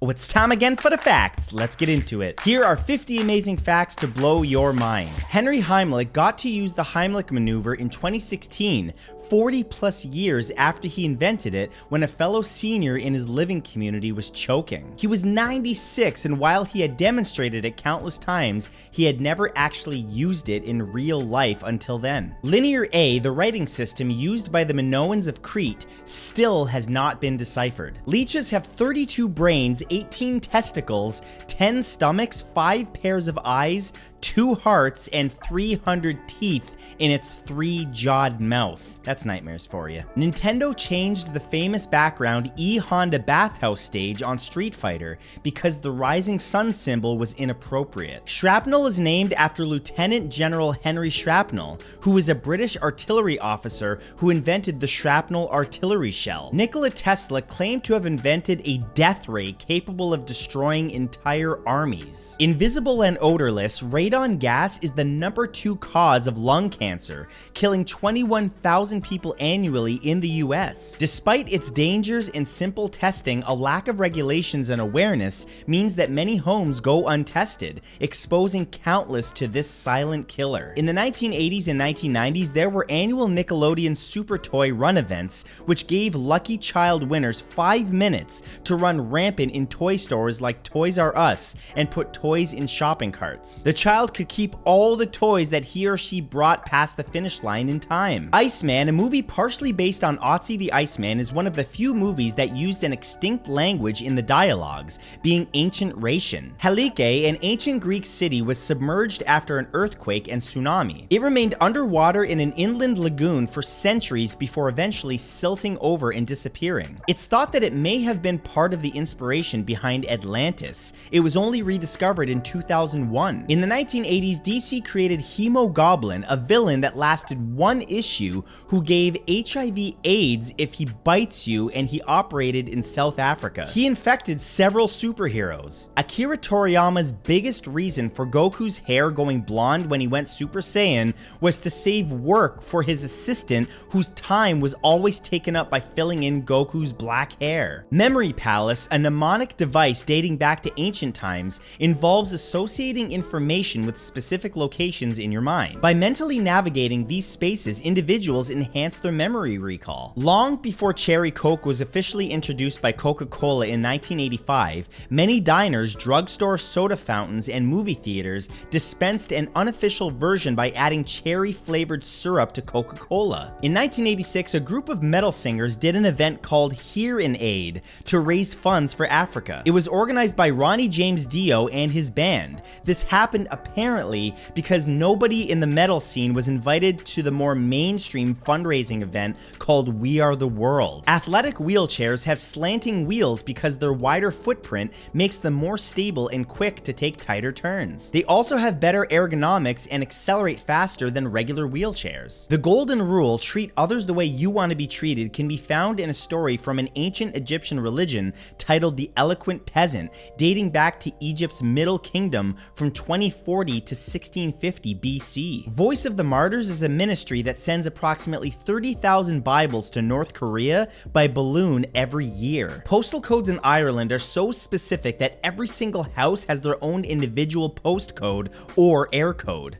Well, it's time again for the facts. Let's get into it. Here are 50 amazing facts to blow your mind. Henry Heimlich got to use the Heimlich maneuver in 2016, 40 plus years after he invented it, when a fellow senior in his living community was choking. He was 96, and while he had demonstrated it countless times, he had never actually used it in real life until then. Linear A, the writing system used by the Minoans of Crete, still has not been deciphered. Leeches have 32 brains, 18 testicles, 10 stomachs, 5 pairs of eyes, 2 hearts, and 300 teeth in its 3-jawed mouth. That's nightmares for you. Nintendo changed the famous background E Honda bathhouse stage on Street Fighter because the rising sun symbol was inappropriate. Shrapnel is named after Lieutenant General Henry Shrapnel, who was a British artillery officer who invented the shrapnel artillery shell. Nikola Tesla claimed to have invented a death ray capable of destroying entire armies. Invisible and odorless, radon gas is the number 2 cause of lung cancer, killing 21,000 people annually in the US. Despite its dangers and simple testing, a lack of regulations and awareness means that many homes go untested, exposing countless to this silent killer. In the 1980s and 1990s, there were annual Nickelodeon Super Toy Run events, which gave lucky child winners 5 minutes to run rampant in toy stores like Toys R Us and put toys in shopping carts. The child could keep all the toys that he or she brought past the finish line in time. Iceman, a movie partially based on Otzi the Iceman, is one of the few movies that used an extinct language in the dialogues, being ancient Rhaetian. Helike, an ancient Greek city, was submerged after an earthquake and tsunami. It remained underwater in an inland lagoon for centuries before eventually silting over and disappearing. It's thought that it may have been part of the inspiration behind Atlantis. It was only rediscovered in 2001. In the 1980s, DC created Hemogoblin, a villain that lasted 1 issue who gave HIV/AIDS if he bites you, and he operated in South Africa. He infected several superheroes. Akira Toriyama's biggest reason for Goku's hair going blonde when he went Super Saiyan was to save work for his assistant, whose time was always taken up by filling in Goku's black hair. Memory Palace, a mnemonic device dating back to ancient times, involves associating information with specific locations in your mind. By mentally navigating these spaces, individuals enhance their memory recall. Long before Cherry Coke was officially introduced by Coca-Cola in 1985, many diners, drugstores, soda fountains, and movie theaters dispensed an unofficial version by adding cherry-flavored syrup to Coca-Cola. In 1986, a group of metal singers did an event called Hear in Aid to raise funds for Africa. It was organized by Ronnie James Dio and his band. This happened apparently because nobody in the metal scene was invited to the more mainstream fundraising event called We Are the World. Athletic wheelchairs have slanting wheels because their wider footprint makes them more stable and quick to take tighter turns. They also have better ergonomics and accelerate faster than regular wheelchairs. The golden rule, treat others the way you want to be treated, can be found in a story from an ancient Egyptian religion titled The Eloquent Peasant, dating back to Egypt's Middle Kingdom from 2040 to 1650 BC. Voice of the Martyrs is a ministry that sends approximately 30,000 Bibles to North Korea by balloon every year. Postal codes in Ireland are so specific that every single house has their own individual postcode or air code.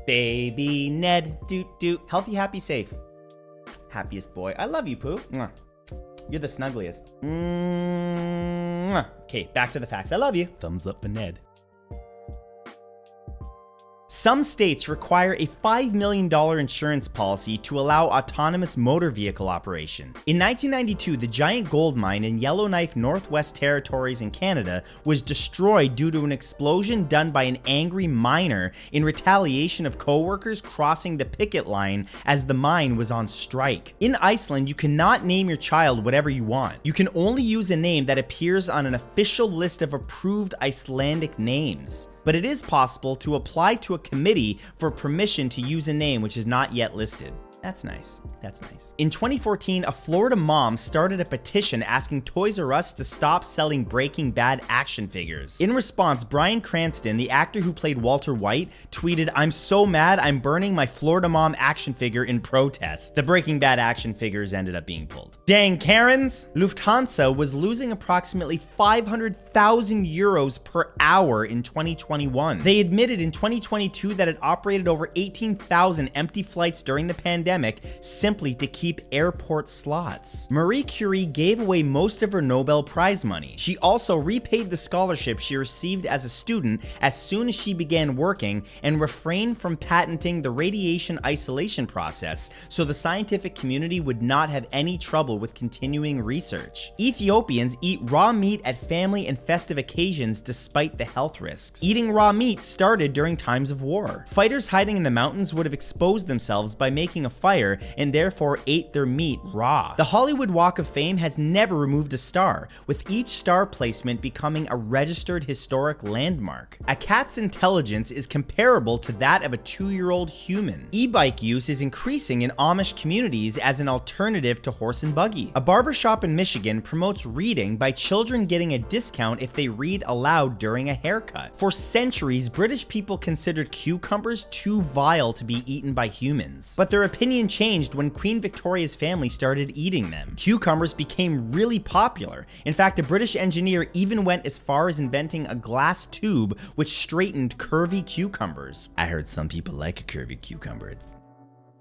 Baby Ned, doot doot. Healthy, happy, safe. Happiest boy. I love you, Pooh. Mwah. You're the snuggliest. Okay, back to the facts. I love you. Thumbs up for Ned. Some states require a $5 million insurance policy to allow autonomous motor vehicle operation. In 1992, the giant gold mine in Yellowknife, Northwest Territories in Canada was destroyed due to an explosion done by an angry miner in retaliation of co-workers crossing the picket line as the mine was on strike. In Iceland, you cannot name your child whatever you want. You can only use a name that appears on an official list of approved Icelandic names. But it is possible to apply to a committee for permission to use a name which is not yet listed. That's nice. That's nice. In 2014, a Florida mom started a petition asking Toys R Us to stop selling Breaking Bad action figures. In response, Bryan Cranston, the actor who played Walter White, tweeted, "I'm so mad I'm burning my Florida mom action figure in protest." The Breaking Bad action figures ended up being pulled. Dang Karens! Lufthansa was losing approximately 500,000 euros per hour in 2021. They admitted in 2022 that it operated over 18,000 empty flights during the pandemic simply to keep airport slots. Marie Curie gave away most of her Nobel Prize money. She also repaid the scholarship she received as a student as soon as she began working and refrained from patenting the radiation isolation process so the scientific community would not have any trouble with continuing research. Ethiopians eat raw meat at family and festive occasions despite the health risks. Eating raw meat started during times of war. Fighters hiding in the mountains would have exposed themselves by making a fire and therefore ate their meat raw. The Hollywood Walk of Fame has never removed a star, with each star placement becoming a registered historic landmark. A cat's intelligence is comparable to that of a 2-year-old human. E-bike use is increasing in Amish communities as an alternative to horse and buggy. A barbershop in Michigan promotes reading by children getting a discount if they read aloud during a haircut. For centuries, British people considered cucumbers too vile to be eaten by humans, but their opinion changed when Queen Victoria's family started eating them. Cucumbers became really popular. In fact, a British engineer even went as far as inventing a glass tube which straightened curvy cucumbers. I heard some people like a curvy cucumber.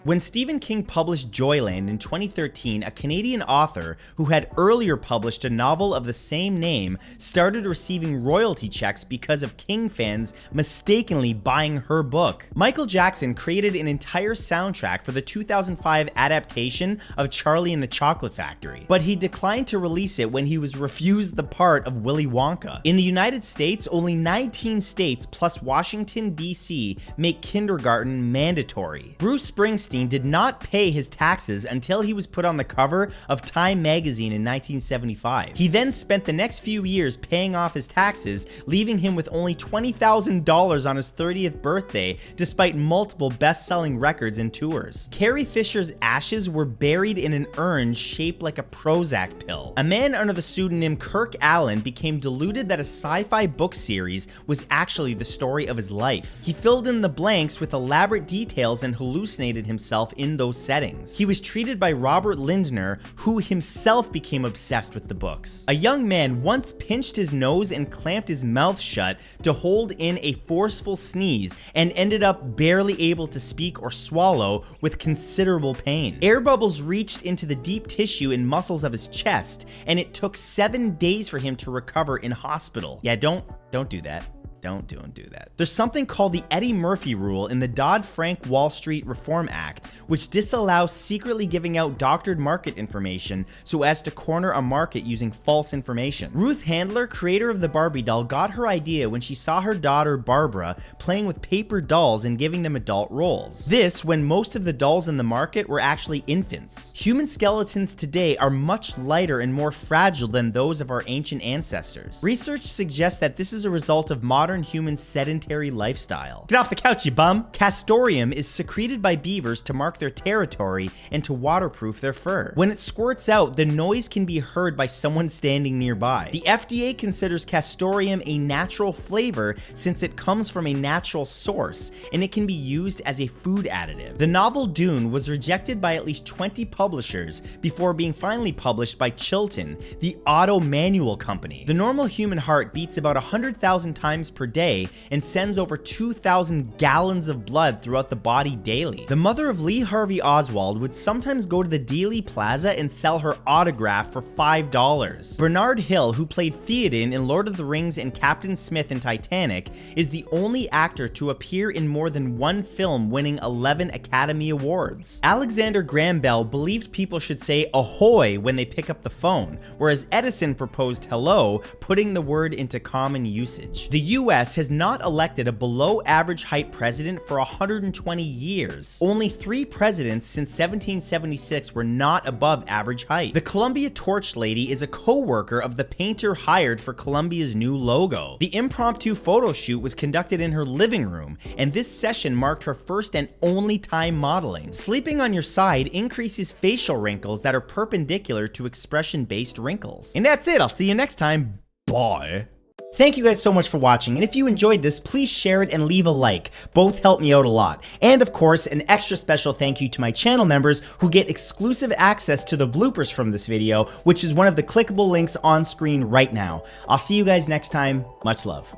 When Stephen King published Joyland in 2013, a Canadian author who had earlier published a novel of the same name started receiving royalty checks because of King fans mistakenly buying her book. Michael Jackson created an entire soundtrack for the 2005 adaptation of Charlie and the Chocolate Factory, but he declined to release it when he was refused the part of Willy Wonka. In the United States, only 19 states plus Washington, D.C. make kindergarten mandatory. Bruce Springsteen did not pay his taxes until he was put on the cover of Time magazine in 1975. He then spent the next few years paying off his taxes, leaving him with only $20,000 on his 30th birthday, despite multiple best-selling records and tours. Carrie Fisher's ashes were buried in an urn shaped like a Prozac pill. A man under the pseudonym Kirk Allen became deluded that a sci-fi book series was actually the story of his life. He filled in the blanks with elaborate details and hallucinated himself in those settings. He was treated by Robert Lindner, who himself became obsessed with the books. A young man once pinched his nose and clamped his mouth shut to hold in a forceful sneeze and ended up barely able to speak or swallow with considerable pain. Air bubbles reached into the deep tissue and muscles of his chest, and it took 7 days for him to recover in hospital. Yeah, don't do that. Don't do that. There's something called the Eddie Murphy rule in the Dodd-Frank Wall Street Reform Act, which disallows secretly giving out doctored market information so as to corner a market using false information. Ruth Handler, creator of the Barbie doll, got her idea when she saw her daughter Barbara playing with paper dolls and giving them adult roles. This when most of the dolls in the market were actually infants. Human skeletons today are much lighter and more fragile than those of our ancient ancestors. Research suggests that this is a result of modern human sedentary lifestyle. Get off the couch, you bum! Castoreum is secreted by beavers to mark their territory and to waterproof their fur. When it squirts out, the noise can be heard by someone standing nearby. The FDA considers castoreum a natural flavor since it comes from a natural source, and it can be used as a food additive. The novel Dune was rejected by at least 20 publishers before being finally published by Chilton, the auto manual company. The normal human heart beats about 100,000 times per day and sends over 2,000 gallons of blood throughout the body daily. The mother of Lee Harvey Oswald would sometimes go to the Dealey Plaza and sell her autograph for $5. Bernard Hill, who played Theoden in Lord of the Rings and Captain Smith in Titanic, is the only actor to appear in more than one film, winning 11 Academy Awards. Alexander Graham Bell believed people should say ahoy when they pick up the phone, whereas Edison proposed hello, putting the word into common usage. The US has not elected a below average height president for 120 years. Only 3 presidents since 1776 were not above average height. The Columbia Torch Lady is a co-worker of the painter hired for Columbia's new logo. The impromptu photo shoot was conducted in her living room, and this session marked her first and only time modeling. Sleeping on your side increases facial wrinkles that are perpendicular to expression-based wrinkles. And that's it. I'll see you next time. Bye. Thank you guys so much for watching, and if you enjoyed this, please share it and leave a like. Both help me out a lot. And of course, an extra special thank you to my channel members who get exclusive access to the bloopers from this video, which is one of the clickable links on screen right now. I'll see you guys next time. Much love.